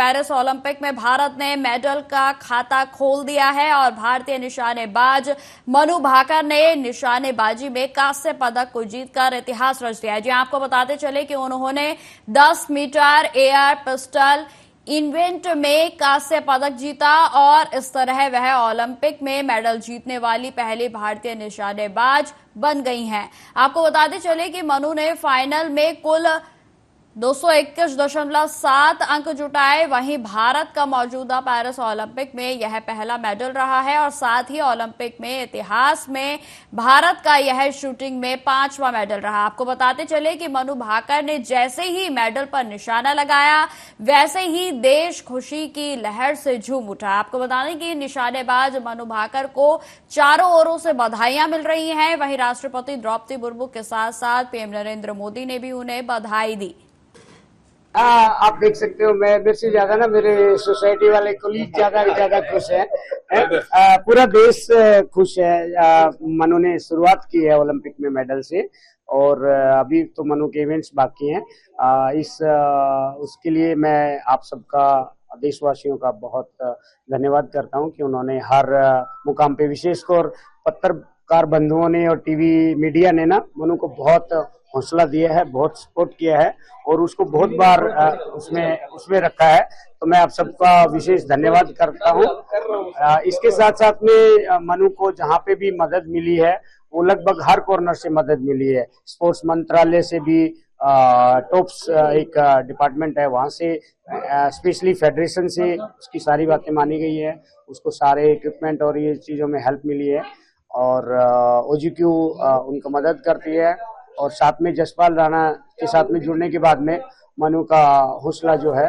Paris Olympic में भारत ने medal का खाता खोल दिया है और भारतीय निशानेबाज मनु भाकर ने निशानेबाजी में कांस्य पदक को जीतकर इतिहास रच दिया है। जी आपको बताते चले कि उन्होंने 10 मीटर एयर पिस्टल इवेंट में कांस्य पदक जीता और इस तरह वह ओलंपिक में मेडल जीतने वाली पहली भारतीय निशानेबाज बन गई हैं। आपको बताते चले कि मनु ने फाइनल में कुल 221.7 अंक जुटाए। वहीं भारत का मौजूदा पेरिस ओलंपिक में यह पहला मेडल रहा है और साथ ही ओलंपिक में इतिहास में भारत का यह शूटिंग में 5वां मेडल रहा। आपको बताते चले कि मनु भाकर ने जैसे ही मेडल पर निशाना लगाया वैसे ही देश खुशी की लहर से झूम उठा। आपको बता दें कि निशानेबाज मनु भाकर को चारों ओरों से बधाइयां मिल रही हैं। वहीं राष्ट्रपति द्रौपदी मुर्मू के साथ साथ पीएम नरेंद्र मोदी ने भी उन्हें बधाई दी। आप देख सकते हो मेरे से ज्यादा ना मेरे सोसाइटी वाले कोलीग ज्यादा खुश हैं। पूरा देश खुश है। मनु ने शुरुआत की है ओलंपिक में मेडल से और अभी तो मनु के इवेंट्स बाकी हैं। उसके लिए मैं आप सबका देशवासियों का बहुत धन्यवाद करता हूं कि उन्होंने हर मुकाम पे विशेषकर पत्रकार बंधुओं ने और टीवी मीडिया ने ना मनु को बहुत हौसला दिया है, बहुत सपोर्ट किया है और उसको बहुत बार उसमें रखा है। तो मैं आप सबका विशेष धन्यवाद करता हूं। इसके साथ साथ में मनु को जहां पे भी मदद मिली है वो लगभग हर कॉर्नर से मदद मिली है। स्पोर्ट्स मंत्रालय से भी टॉप्स एक डिपार्टमेंट है वहां से स्पेशली फेडरेशन से उसकी सारी बातें मानी गई है। उसको सारे इक्विपमेंट और ये चीजों में हेल्प मिली है और OGQ उनको मदद करती है और साथ में जसपाल राणा के साथ में जुड़ने के बाद में मनु का हौसला जो है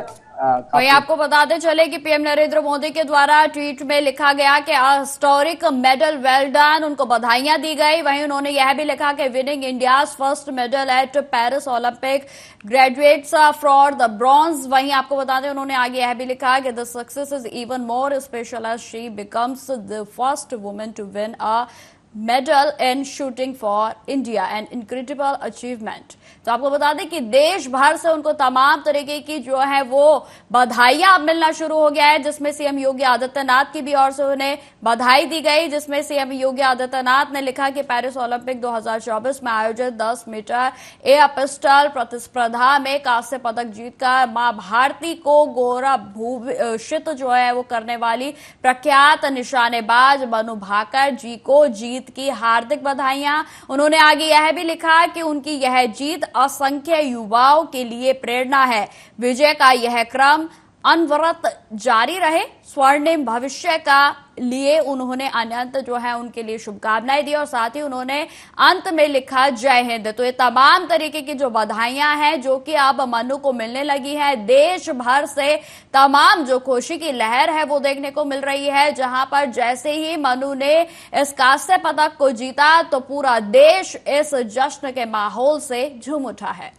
वही आपको बताते चले कि पीएम नरेंद्र मोदी के द्वारा ट्वीट में लिखा गया कि हिस्टोरिक मेडल वेल डन, उनको बधाइयां दी गई। वहीं उन्होंने यह भी लिखा कि winning India's first medal at Paris Olympic graduates for the bronze. वहीं आपको बता दें उन्होंने आगे यह भी लिखा कि the success is even more special as she becomes the first women to win a medal in shooting for India and incredible achievement. तो आपको बता दें कि देश भर से उनको तमाम तरीके की जो है वो बधाइयां मिलना शुरू हो गया है, जिसमें सीएम योगी आदित्यनाथ की भी ओर से उन्हें बधाई दी गई, जिसमें सीएम योगी आदित्यनाथ ने लिखा कि पेरिस ओलंपिक 2024 में आयोजित 10 मीटर एयर पिस्टल प्रतिस्पर्धा में कांस्य पदक जीतकर मां भारती को गौरवभूषित जो है वो करने वाली प्रख्यात निशानेबाज मनु भाकर जी को जीत की हार्दिक बधाइयां। उन्होंने आगे यह भी लिखा कि उनकी यह जीत असंख्य युवाओं के लिए प्रेरणा है। विजय का यह क्रम अनवरत जारी रहे। स्वर्णिम भविष्य का लिए उन्होंने अनंत जो है उनके लिए शुभकामनाएं दी और साथ ही उन्होंने अंत में लिखा जय हिंद। तो ये तमाम तरीके की जो बधाइयां हैं जो कि अब मनु को मिलने लगी है, देश भर से तमाम जो खुशी की लहर है वो देखने को मिल रही है। जहां पर जैसे ही मनु ने इस कांस्य पदक को जीता तो पूरा देश इस जश्न के माहौल से झूम उठा है।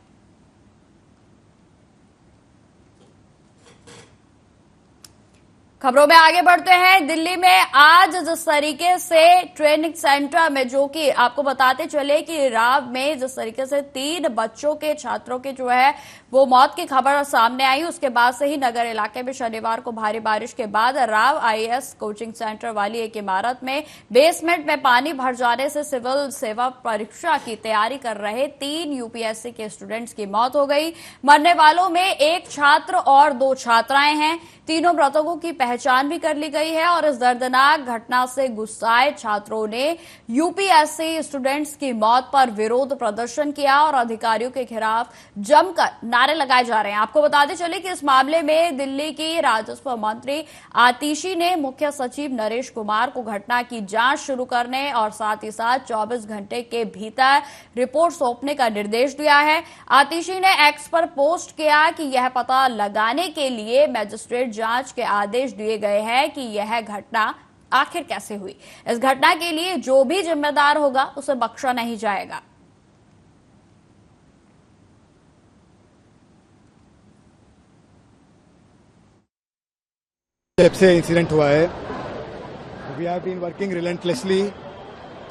खबरों में आगे बढ़ते हैं। दिल्ली में आज जिस तरीके से ट्रेनिंग सेंटर में जो कि आपको बताते चले कि राव में जिस तरीके से 3 बच्चों के छात्रों के जो है वो मौत की खबर सामने आई, उसके बाद से ही नगर इलाके में शनिवार को भारी बारिश के बाद राव IAS कोचिंग सेंटर वाली एक इमारत में बेसमेंट में पानी भर जाने से सिविल सेवा परीक्षा की तैयारी कर रहे 3 UPSC के स्टूडेंट्स की मौत हो गई। मरने वालों में एक छात्र और 2 छात्राएं हैं। तीनों मृतकों की पहचान भी कर ली गई है और इस दर्दनाक घटना से गुस्साए छात्रों ने UPSC स्टूडेंट्स की मौत पर विरोध प्रदर्शन किया और अधिकारियों के खिलाफ जमकर नारे लगाए जा रहे हैं। आपको बताते चले कि इस मामले में दिल्ली की राजस्व मंत्री आतिशी ने मुख्य सचिव नरेश कुमार को घटना की जांच शुरू करने और साथ ही साथ 24 घंटे के भीतर रिपोर्ट सौंपने का निर्देश दिया है। आतिशी ने एक्स पर पोस्ट किया कि यह पता लगाने के लिए मजिस्ट्रेट जांच के आदेश दिए गए हैं कि यह घटना आखिर कैसे हुई। इस घटना के लिए जो भी जिम्मेदार होगा उसे बख्शा नहीं जाएगा। जब से इंसिडेंट हुआ है we have been working relentlessly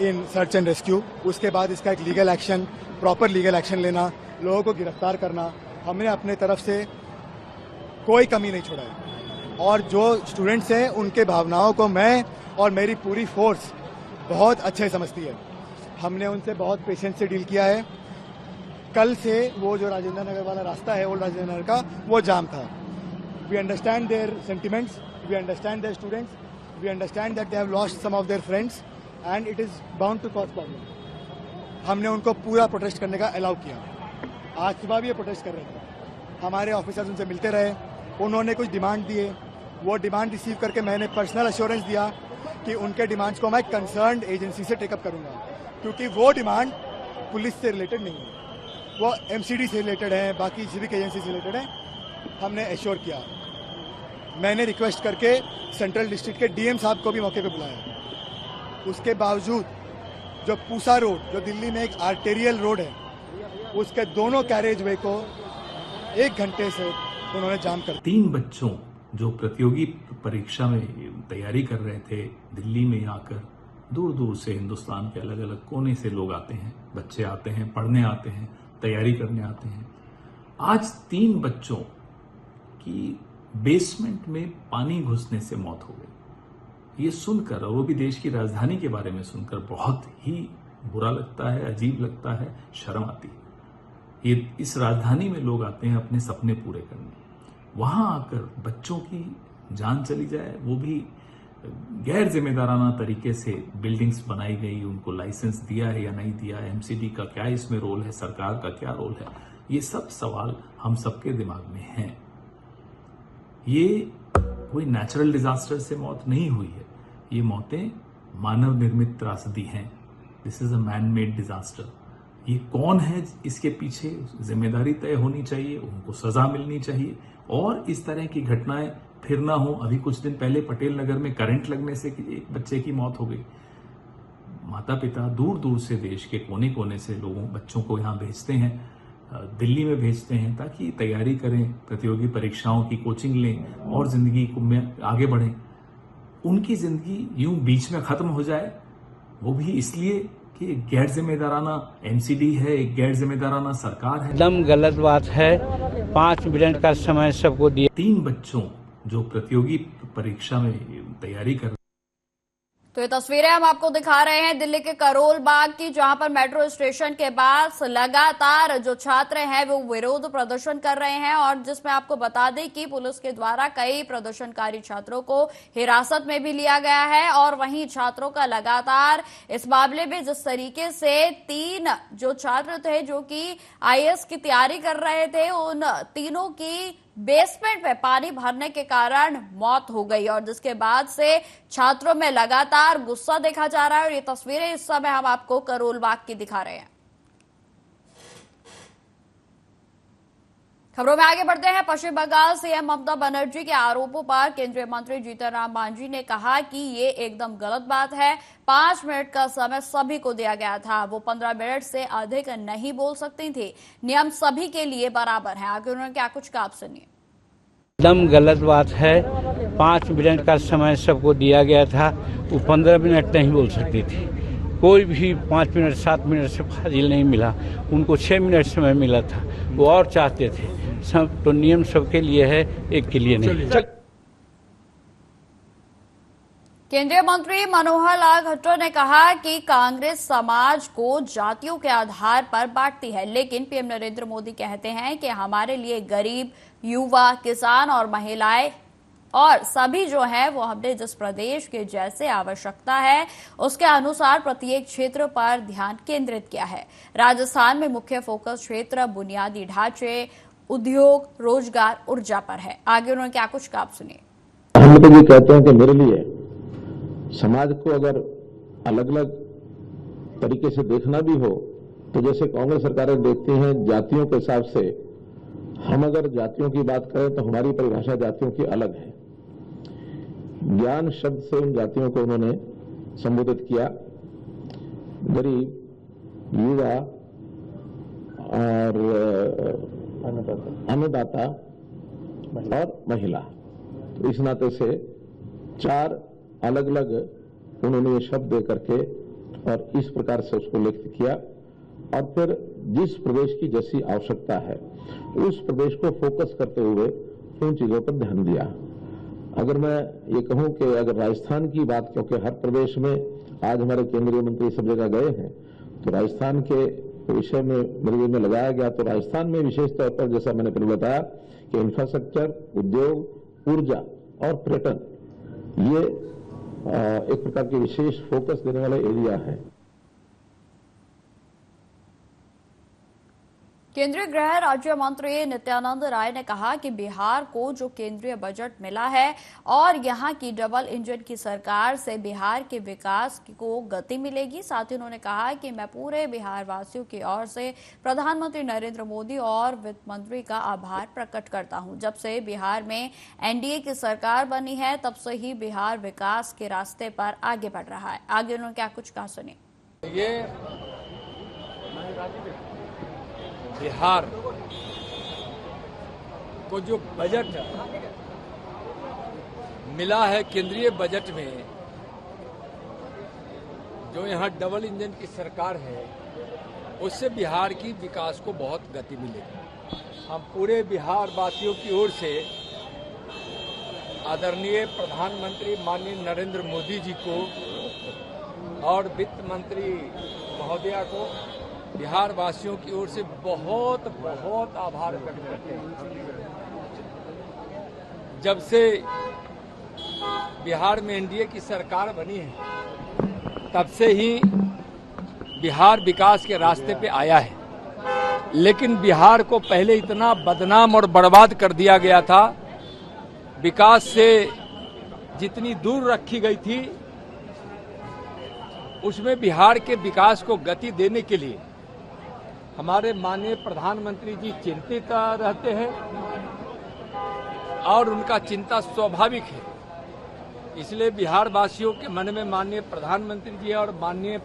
in search and rescue. उसके बाद इसका एक legal action, proper legal action लेना, लोगों को गिरफ्तार करना। हमने अपने तरफ से कोई कमी नहीं छोड़ा है। और जो स्टूडेंट्स हैं उनके भावनाओं को मैं और मेरी पूरी फोर्स बहुत अच्छे समझती है। हमने उनसे बहुत पेशेंस से डील किया है। कल से वो जो राजेंद्र नगर वाला रास्ता है ओल्ड राजेंद्र नगर का वो जाम था। We understand their sentiments, we understand their students, we understand that they have lost some of their friends and it is bound to cause problem. हमने उनको पूरा प्रोटेस्ट करने का अलाउ किया। आज सुबह भी ये प्रोटेस्ट कर रहे थे। हमारे ऑफिसर्स उनसे मिलते रहे, उन्होंने कुछ डिमांड दिए, वो डिमांड रिसीव करके मैंने पर्सनल अश्योरेंस दिया कि उनके डिमांड्स को मैं कंसर्न्ड एजेंसी से टेकअप करूंगा, क्योंकि वो डिमांड पुलिस से रिलेटेड नहीं है, वो एमसीडी से रिलेटेड है, बाकी सिविक एजेंसी से रिलेटेड है। हमने एश्योर किया। मैंने रिक्वेस्ट करके सेंट्रल डिस्ट्रिक्ट के डीएम साहब को भी मौके पे बुलाया। उसके बावजूद जो पूसा रोड, जो दिल्ली में एक आर्टेरियल रोड है, उसके दोनों कैरेज वे को 1 घंटे से उन्होंने जाम कर। 3 बच्चों जो प्रतियोगी परीक्षा में तैयारी कर रहे थे, दिल्ली में आकर दूर दूर से हिंदुस्तान के अलग अलग कोने से लोग आते हैं, बच्चे आते हैं, पढ़ने आते हैं, तैयारी करने आते हैं। आज 3 बच्चों की बेसमेंट में पानी घुसने से मौत हो गई। ये सुनकर, और वो भी देश की राजधानी के बारे में सुनकर, बहुत ही बुरा लगता है, अजीब लगता है, शर्म आती है। ये इस राजधानी में लोग आते हैं अपने सपने पूरे करने, वहां आकर बच्चों की जान चली जाए, वो भी गैर जिम्मेदाराना तरीके से बिल्डिंग्स बनाई गई, उनको लाइसेंस दिया है या नहीं दिया, एमसीडी का क्या इसमें रोल है, सरकार का क्या रोल है, ये सब सवाल हम सबके दिमाग में हैं। ये कोई नेचुरल डिजास्टर से मौत नहीं हुई है, ये मौतें मानव निर्मित त्रासदी हैं। This is a man made disaster. ये कौन है इसके पीछे, जिम्मेदारी तय होनी चाहिए, उनको सजा मिलनी चाहिए, और इस तरह की घटनाएं फिर ना हो। अभी कुछ दिन पहले पटेल नगर में करंट लगने से एक बच्चे की मौत हो गई। माता पिता दूर दूर से, देश के कोने कोने से बच्चों को यहाँ भेजते हैं, दिल्ली में भेजते हैं ताकि तैयारी करें, प्रतियोगी परीक्षाओं की कोचिंग लें और जिंदगी में आगे बढ़ें। उनकी जिंदगी यूं बीच में खत्म हो जाए, वो भी इसलिए कि गैर जिम्मेदाराना एमसीडी है, एक गैर जिम्मेदाराना सरकार है। एकदम गलत बात है। 5 मिनट का समय सबको दिया। 3 बच्चों जो प्रतियोगी परीक्षा में तैयारी कर। तो ये तस्वीरें हम आपको दिखा रहे हैं दिल्ली के करोल बाग की, जहां पर मेट्रो स्टेशन के पास लगातार जो छात्र हैं वो विरोध प्रदर्शन कर रहे हैं, और जिसमें आपको बता दें कि पुलिस के द्वारा कई प्रदर्शनकारी छात्रों को हिरासत में भी लिया गया है। और वहीं छात्रों का लगातार इस मामले में जिस तरीके से 3 जो छात्र थे जो कि आईएएस की तैयारी कर रहे थे, उन तीनों की बेसमेंट में पानी भरने के कारण मौत हो गई, और जिसके बाद से छात्रों में लगातार गुस्सा देखा जा रहा है। और ये तस्वीरें इस समय हम आपको करोल बाग की दिखा रहे हैं। खबरों में आगे बढ़ते हैं। पश्चिम बंगाल सीएम ममता बनर्जी के आरोपों पर केंद्रीय मंत्री जीतन राम मांझी ने कहा कि ये एकदम गलत बात है। 5 मिनट का समय सभी को दिया गया था, वो 15 मिनट से अधिक नहीं बोल सकती थी। नियम सभी के लिए बराबर है। आगे उन्होंने क्या कुछ कहा, आप सुनिए। एकदम गलत बात है। 5 मिनट का समय सबको दिया गया था, वो 15 मिनट नहीं बोल सकती थी। कोई भी 5 मिनट 7 मिनट से फाजिल नहीं मिला, उनको 6 मिनट समय मिला था, वो और चाहते थे। सब तो नियम सबके लिए है, एक के लिए नहीं। केंद्रीय मंत्री मनोहर लाल खट्टर ने कहा कि कांग्रेस समाज को जातियों के आधार पर बांटती है, लेकिन पीएम नरेंद्र मोदी कहते हैं कि हमारे लिए गरीब, युवा, किसान और महिलाएं और सभी जो है वो हमने जिस प्रदेश के जैसे आवश्यकता है उसके अनुसार प्रत्येक क्षेत्र पर ध्यान केंद्रित किया है। राजस्थान में मुख्य फोकस क्षेत्र बुनियादी ढांचे, उद्योग, रोजगार, ऊर्जा पर है। आगे उन्होंने क्या कुछ कहा, आप सुनिए। हम तो ये कहते हैं कि मेरे लिए समाज को अगर अलग अलग तरीके से देखना भी हो तो जैसे कांग्रेस सरकारें देखती हैं जातियों के हिसाब से, हम अगर जातियों की बात करें तो हमारी परिभाषा जातियों की अलग है। ज्ञान शब्द से उन जातियों को उन्होंने संबोधित किया, गरीब, युवा और अन्नदाता और महिला। तो इस नाते से 4 अलग अलग उन्होंने ये शब्द दे करके और इस प्रकार से उसको लिखित किया, और फिर जिस प्रदेश की जैसी आवश्यकता है उस प्रदेश को फोकस करते हुए महत्वपूर्ण चीजों पर ध्यान दिया। अगर मैं ये कहूं कि अगर राजस्थान की बात, क्योंकि हर प्रदेश में आज हमारे केंद्रीय मंत्री सब जगह गए हैं, तो राजस्थान के विषय में मेरे दिल में लगाया गया, तो राजस्थान में विशेष तौर पर जैसा मैंने पहले बताया कि इंफ्रास्ट्रक्चर, उद्योग, ऊर्जा और पर्यटन, ये एक प्रकार के विशेष फोकस देने वाला एरिया है। केंद्रीय गृह राज्य मंत्री नित्यानंद राय ने कहा कि बिहार को जो केंद्रीय बजट मिला है और यहां की डबल इंजन की सरकार से बिहार के विकास को गति मिलेगी। साथ ही उन्होंने कहा कि मैं पूरे बिहार वासियों की ओर से प्रधानमंत्री नरेंद्र मोदी और वित्त मंत्री का आभार प्रकट करता हूं। जब से बिहार में एनडीए की सरकार बनी है, तब से ही बिहार विकास के रास्ते पर आगे बढ़ रहा है। आगे उन्होंने क्या कुछ कहा, सुनिए। ये बिहार को जो बजट मिला है केंद्रीय बजट में, जो यहाँ डबल इंजन की सरकार है, उससे बिहार की विकास को बहुत गति मिलेगी। हम पूरे बिहार वासियों की ओर से आदरणीय प्रधानमंत्री माननीय नरेंद्र मोदी जी को और वित्त मंत्री महोदया को बिहार वासियों की ओर से बहुत बहुत आभार व्यक्त करते हैं। जब से बिहार में एनडीए की सरकार बनी है, तब से ही बिहार विकास के रास्ते पे आया है। लेकिन बिहार को पहले इतना बदनाम और बर्बाद कर दिया गया था, विकास से जितनी दूर रखी गई थी, उसमें बिहार के विकास को गति देने के लिए हमारे माननीय प्रधानमंत्री जी चिंतित रहते हैं और उनका चिंता स्वाभाविक है। इसलिए बिहार वासियों के मन में माननीय प्रधानमंत्री जी और माननीय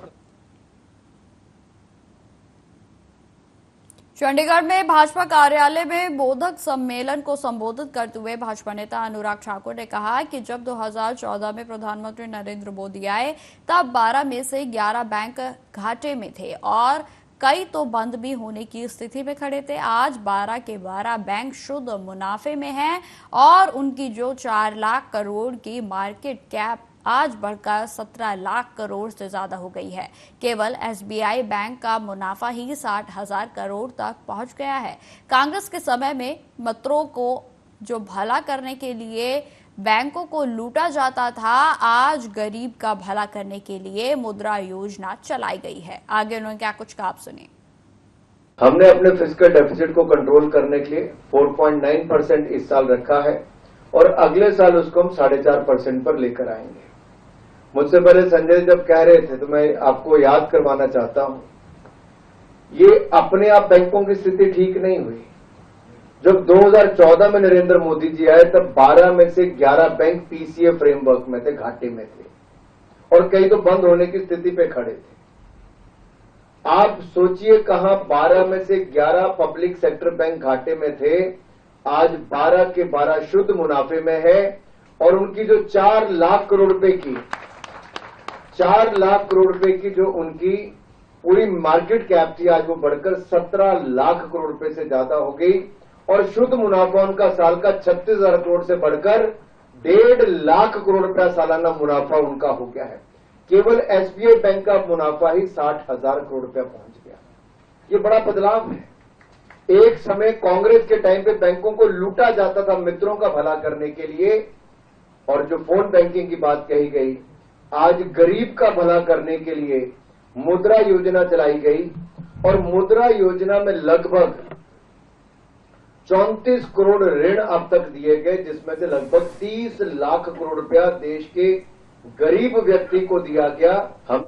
चंडीगढ़ में भाजपा कार्यालय में बोधक सम्मेलन को संबोधित करते हुए भाजपा नेता अनुराग ठाकुर ने कहा कि जब 2014 में प्रधानमंत्री नरेंद्र मोदी आए, तब 12 में से 11 बैंक घाटे में थे और कई तो बंद भी होने की स्थिति में खड़े थे। आज 12 के 12 बैंक शुद्ध मुनाफे में हैं और उनकी जो 4 लाख करोड़ की मार्केट कैप आज बढ़कर 17 लाख करोड़ से ज्यादा हो गई है। केवल एसबीआई बैंक का मुनाफा ही 60,000 करोड़ तक पहुंच गया है। कांग्रेस के समय में मित्रों को जो भला करने के लिए बैंकों को लूटा जाता था, आज गरीब का भला करने के लिए मुद्रा योजना चलाई गई है। आगे उन्होंने क्या कुछ कहा, आप सुनिए। हमने अपने फिस्कल डेफिसिट को कंट्रोल करने के लिए 4.9% इस साल रखा है और अगले साल उसको हम 4.5% पर लेकर आएंगे। मुझसे पहले संजय जब कह रहे थे, तो मैं आपको याद करवाना चाहता हूं, ये अपने आप बैंकों की स्थिति ठीक नहीं हुई। जब 2014 में नरेंद्र मोदी जी आए, तब 12 में से 11 बैंक पीसीए फ्रेमवर्क में थे, घाटे में थे और कई तो बंद होने की स्थिति पे खड़े थे। आप सोचिए, कहां 12 में से 11 पब्लिक सेक्टर बैंक घाटे में थे, आज 12 के 12 शुद्ध मुनाफे में है और उनकी जो 4 लाख करोड़ रुपए की 4 लाख करोड़ रुपए की जो उनकी पूरी मार्केट कैप थी, आज वो बढ़कर 17 लाख करोड़ रुपए से ज्यादा हो गई और शुद्ध मुनाफा उनका साल का 36,000 करोड़ से बढ़कर 1.5 लाख करोड़ रुपया सालाना मुनाफा उनका हो गया है। केवल एसबीआई बैंक का मुनाफा ही 60,000 करोड़ रुपया पहुंच गया। ये बड़ा बदलाव है। एक समय कांग्रेस के टाइम पे बैंकों को लूटा जाता था मित्रों का भला करने के लिए, और जो फोन बैंकिंग की बात कही गई, आज गरीब का भला करने के लिए मुद्रा योजना चलाई गई और मुद्रा योजना में लगभग 34 करोड़ ऋण अब तक दिए गए, जिसमें से लगभग 30 लाख करोड़ रुपया देश के गरीब व्यक्ति को दिया गया। हम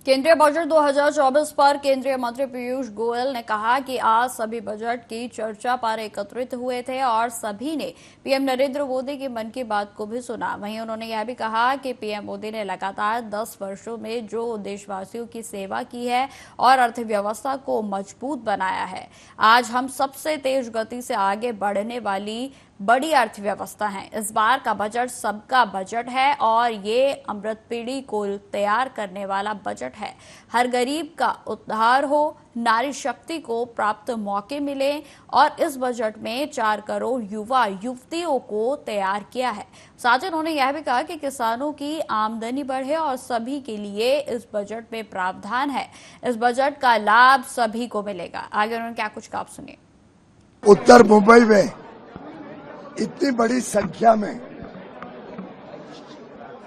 केंद्रीय बजट 2024 पर केंद्रीय मंत्री पीयूष गोयल ने कहा कि आज सभी बजट की चर्चा पर एकत्रित हुए थे और सभी ने पीएम नरेंद्र मोदी की मन की बात को भी सुना। वहीं उन्होंने यह भी कहा कि पीएम मोदी ने लगातार 10 वर्षों में जो देशवासियों की सेवा की है और अर्थव्यवस्था को मजबूत बनाया है, आज हम सबसे तेज गति से आगे बढ़ने वाली बड़ी अर्थव्यवस्था हैं। इस बार का बजट सबका बजट है और ये अमृत पीढ़ी को तैयार करने वाला बजट है। हर गरीब का उद्धार हो, नारी शक्ति को प्राप्त मौके मिले और इस बजट में 4 करोड़ युवा युवतियों को तैयार किया है। साथ ही उन्होंने यह भी कहा कि किसानों की आमदनी बढ़े और सभी के लिए इस बजट में प्रावधान है। इस बजट का लाभ सभी को मिलेगा। आगे उन्होंने क्या कुछ कहा, सुनिए। उत्तर मुंबई में इतनी बड़ी संख्या में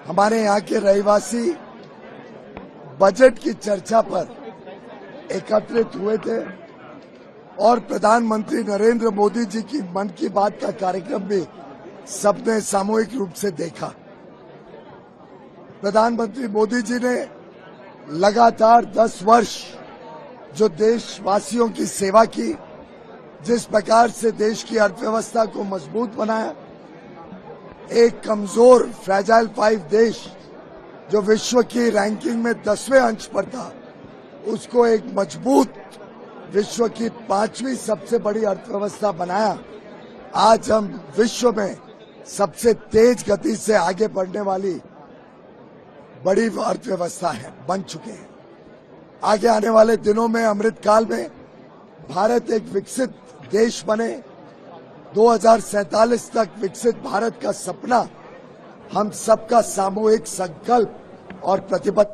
हमारे यहाँ के रहवासी बजट की चर्चा पर एकत्रित हुए थे और प्रधानमंत्री नरेंद्र मोदी जी की मन की बात का कार्यक्रम भी सबने सामूहिक रूप से देखा। प्रधानमंत्री मोदी जी ने लगातार 10 वर्ष जो देशवासियों की सेवा की, जिस प्रकार से देश की अर्थव्यवस्था को मजबूत बनाया, एक कमजोर फ्रेजाइल 5 देश जो विश्व की रैंकिंग में 10वें अंश पर था, उसको एक मजबूत विश्व की 5वीं सबसे बड़ी अर्थव्यवस्था बनाया। आज हम विश्व में सबसे तेज गति से आगे बढ़ने वाली बड़ी अर्थव्यवस्था बन चुके हैं। आगे आने वाले दिनों में, अमृतकाल में, भारत एक विकसित देश बने, 2047 तक विकसित भारत का सपना हम सबका सामूहिक संकल्प और प्रतिबद्ध।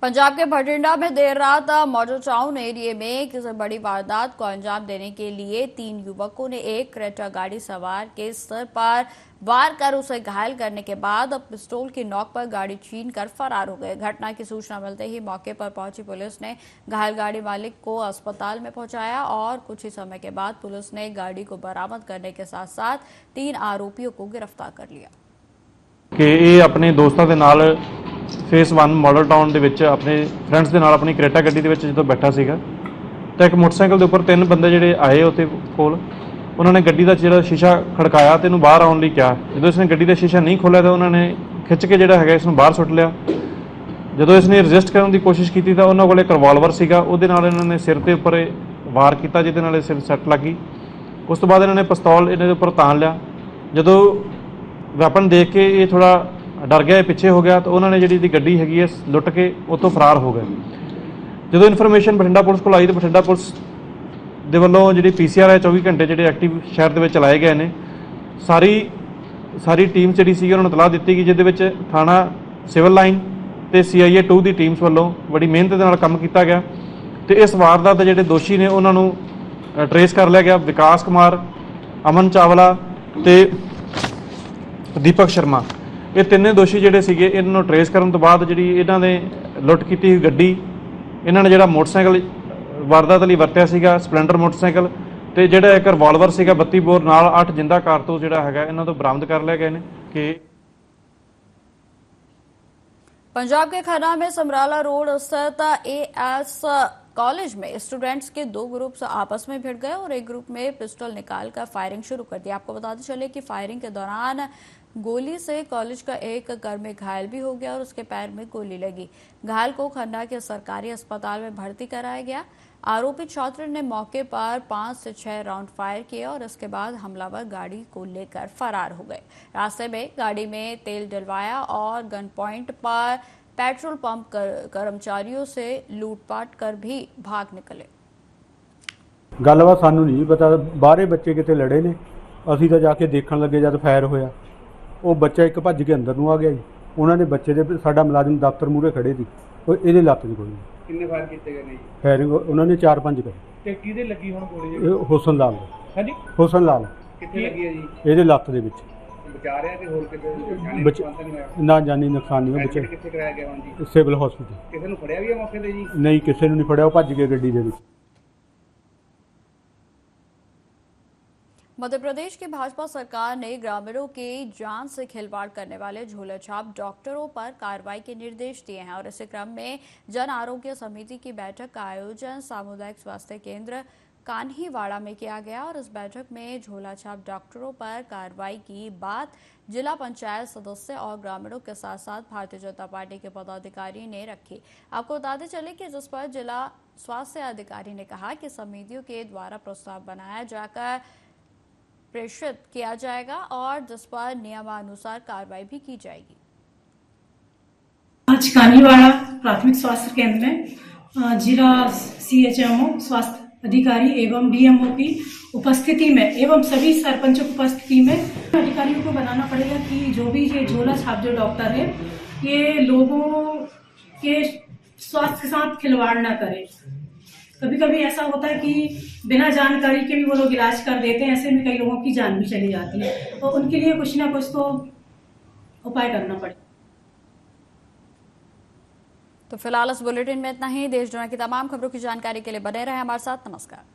पंजाब के भटिंडा में देर रात मॉडल टाउन एरिया में किसी बड़ी वारदात को अंजाम देने के लिए 3 युवकों ने एक क्रेटा गाड़ी सवार के सर पर वार कर उसे घायल करने के बाद पिस्तौल की नोक पर गाड़ी छीनकर फरार हो गए। घटना की सूचना मिलते ही मौके पर पहुंची पुलिस ने घायल गाड़ी मालिक को अस्पताल में पहुंचाया और कुछ ही समय के बाद पुलिस ने गाड़ी को बरामद करने के साथ साथ 3 आरोपियों को गिरफ्तार कर लिया। कि ये अपने दोस्तों के नाल फेस 1 मॉडल टाउन ਦੇ ਵਿੱਚ ਆਪਣੇ ਫਰੈਂਡਸ ਦੇ ਨਾਲ ਆਪਣੀ ਕ੍ਰੇਟਾ ਗੱਡੀ ਦੇ ਵਿੱਚ ਜਦੋਂ ਬੈਠਾ ਸੀਗਾ ਤਾਂ ਇੱਕ ਮੋਟਰਸਾਈਕਲ ਦੇ ਉੱਪਰ 3 ਬੰਦੇ ਜਿਹੜੇ ਆਏ ਉੱਤੇ ਕੋਲ, ਉਹਨਾਂ ਨੇ ਗੱਡੀ ਦਾ ਜਿਹੜਾ ਸ਼ੀਸ਼ਾ ਖੜਕਾਇਆ ਤੇ ਇਹਨੂੰ ਬਾਹਰ ਆਉਣ ਲਈ ਕਿਹਾ। ਜਦੋਂ ਇਸਨੇ ਗੱਡੀ ਦਾ ਸ਼ੀਸ਼ਾ ਨਹੀਂ ਖੋਲ੍ਹਿਆ ਤਾਂ ਉਹਨਾਂ ਨੇ ਖਿੱਚ ਕੇ ਜਿਹੜਾ ਹੈਗਾ ਇਸ ਨੂੰ ਬਾਹਰ ਸੁੱਟ ਲਿਆ। ਜਦੋਂ ਇਸਨੇ ਰੈਜ਼ਿਸਟ ਕਰਨ ਦੀ ਕੋਸ਼ਿਸ਼ ਕੀਤੀ ਤਾਂ ਉਹਨਾਂ ਕੋਲ ਇੱਕ ਰਿਵਾਲਵਰ ਸੀਗਾ, ਉਹਦੇ ਨਾਲ ਇਹਨਾਂ ਨੇ ਸਿਰ ਦੇ ਉੱਪਰ ਵਾਰ ਕੀਤਾ ਜਿਹਦੇ ਨਾਲ ਸਿਰ ਸੱਟ ਲੱਗੀ। ਉਸ ਤੋਂ ਬਾਅਦ ਇਹਨਾਂ ਨੇ ਪਿਸਤੌਲ ਇਹਨਾਂ ਦੇ ਉੱਪਰ ਤਾਣ ਲਿਆ। ਜਦੋਂ ਵੈਪਨ ਦੇਖ ਕੇ ਇਹ ਥੋੜਾ डर गया, पिछे हो गया तो उन्होंने जी गड्डी हैगी है लुट के उतों फरार हो गए। जो इन्फॉर्मेशन बठिंडा पुलिस को आई तो बठिंडा पुलिस दे वल्लों जी PCR है 24 घंटे जो एक्टिव शहर के चलाए गए हैं। सारी टीम जी सी उन्होंने तलाह दी कि जिद थाना सिविल लाइन तो CIA 2 की टीम्स वल्लों बड़ी मेहनत के नाल काम किया गया तो इस वारदात के जोड़े दोषी ने उन्होंने ट्रेस कर लिया गया। विकास कुमार, अमन चावला तो दीपक शर्मा, ये तीनों दोषी जोड़े सीगे इन्हों ट्रेस करने तो बाद जी इन्हों ने लुट की हुई गड्डी, इन्होंने जो मोटरसाइकिल वारदात लई वरत्या सीगा स्पलेंडर मोटरसाइकिल तो जो एक रिवाल्वर सीगा 32 बोर नाल 8 जिंदा कारतूस जोड़ा है इन्हों तो बरामद कर लिया गए हैं। कि पंजाब के खन्ना में समराला रोड स्थित AS कॉलेज में स्टूडेंट्स के 2 ग्रुप्स आपस में भिड़ गए और एक ग्रुप में पिस्टल निकालकर फायरिंग शुरू कर दी। आपको बताते चले कि फायरिंग के दौरान गोली से कॉलेज का एक कर्मी घायल भी हो गया और उसके पैर में गोली लगी। घायल को खन्ना के सरकारी अस्पताल में भर्ती कराया गया। आरोपी छात्र ने मौके पर 5 से 6 राउंड फायर किए और इसके बाद हमलावर गाड़ी को लेकर फरार हो गए। रास्ते में गाड़ी में तेल डलवाया और गन पॉइंट पर पेट्रोल पंप कर्मचारियों से लूटपाट कर भी भाग निकले। गलबात सानू नहीं पता, बाहरे बच्चे कितने लड़े ने, असीं तो जाके देखने लगे जब फायर होया वो बच्चा एक भज के अंदर नूं आ गया जी। उन्होंने बच्चे दे साडा मुलाजिम दफ्तर मूहरे खड़े सी, ਇਹਦੇ ਲੱਤ 'ਚ ਗੋਲੀ। किन्ने फायर किए गए ने? फायरिंग उन्होंने 4-5 करी। ਤੇ ਕਿਹਦੇ ਲੱਗੀ ਹੁਣ ਗੋਲੀ? ਹੁਸਨ ਲਾਲ। ਹਾਂਜੀ, ਹੁਸਨ ਲਾਲ ਕਿੱਥੇ ਲੱਗੀ ਹੈ ਜੀ? ਇਹਦੇ ਲੱਤ ਦੇ ਵਿੱਚ। ਬਚਾ ਰਿਹਾ ਕਿ ਹੋਰ ਕਿਤੇ ਜਾਨੀ ਨੁਕਸਾਨ ਤਾਂ ਨਹੀਂ ਹੋਇਆ? ਨਾ ਜਾਨੀ ਨੁਕਸਾਨ ਨਹੀਂ ਹੋਇਆ। ਬੱਚੇ ਕਿੱਥੇ ਕਰਾਇਆ ਗਿਆ ਹੁਣ ਜੀ? Civil hospital. ਕਿਸੇ ਨੂੰ ਫੜਿਆ ਵੀ ਹੈ ਮੌਕੇ ਤੇ ਜੀ? ਨਹੀਂ, ਕਿਸੇ ਨੂੰ ਨਹੀਂ ਫੜਿਆ, ਉਹ ਭੱਜ ਗਏ ਗੱਡੀ ਦੇ ਵਿੱਚ। मध्य प्रदेश की भाजपा सरकार ने ग्रामीणों की जान से खिलवाड़ करने वाले झोला छाप डॉक्टरों पर कार्रवाई के निर्देश दिए हैं और इसी क्रम में जन आरोग्य समिति की बैठक का आयोजन सामुदायिक स्वास्थ्य केंद्र कान्हीवाड़ा में किया गया और इस बैठक में झोला छाप डॉक्टरों पर कार्रवाई की बात जिला पंचायत सदस्य और ग्रामीणों के साथ साथ भारतीय जनता पार्टी के पदाधिकारी ने रखी। आपको बताते चले कि जिस पर जिला स्वास्थ्य अधिकारी ने कहा कि समितियों के द्वारा प्रस्ताव बनाया जाकर प्रेषित किया जाएगा और जिस पर नियमानुसार कार्रवाई भी की जाएगी। आज कानीवाड़ा प्राथमिक स्वास्थ्य केंद्र में जिला CHMO स्वास्थ्य अधिकारी एवं DMO की उपस्थिति में एवं सभी सरपंचों की उपस्थिति में अधिकारियों को बनाना पड़ेगा कि जो भी ये झोला छाप जो डॉक्टर है ये लोगों के स्वास्थ्य के साथ खिलवाड़ ना करे। कभी कभी ऐसा होता है कि बिना जानकारी के भी वो लोग इलाज कर देते हैं, ऐसे में कई लोगों की जान भी चली जाती है, तो उनके लिए कुछ ना कुछ तो उपाय करना पड़ेगा। तो फिलहाल इस बुलेटिन में इतना ही। देश दुनिया की तमाम खबरों की जानकारी के लिए बने रहे हमारे साथ। नमस्कार।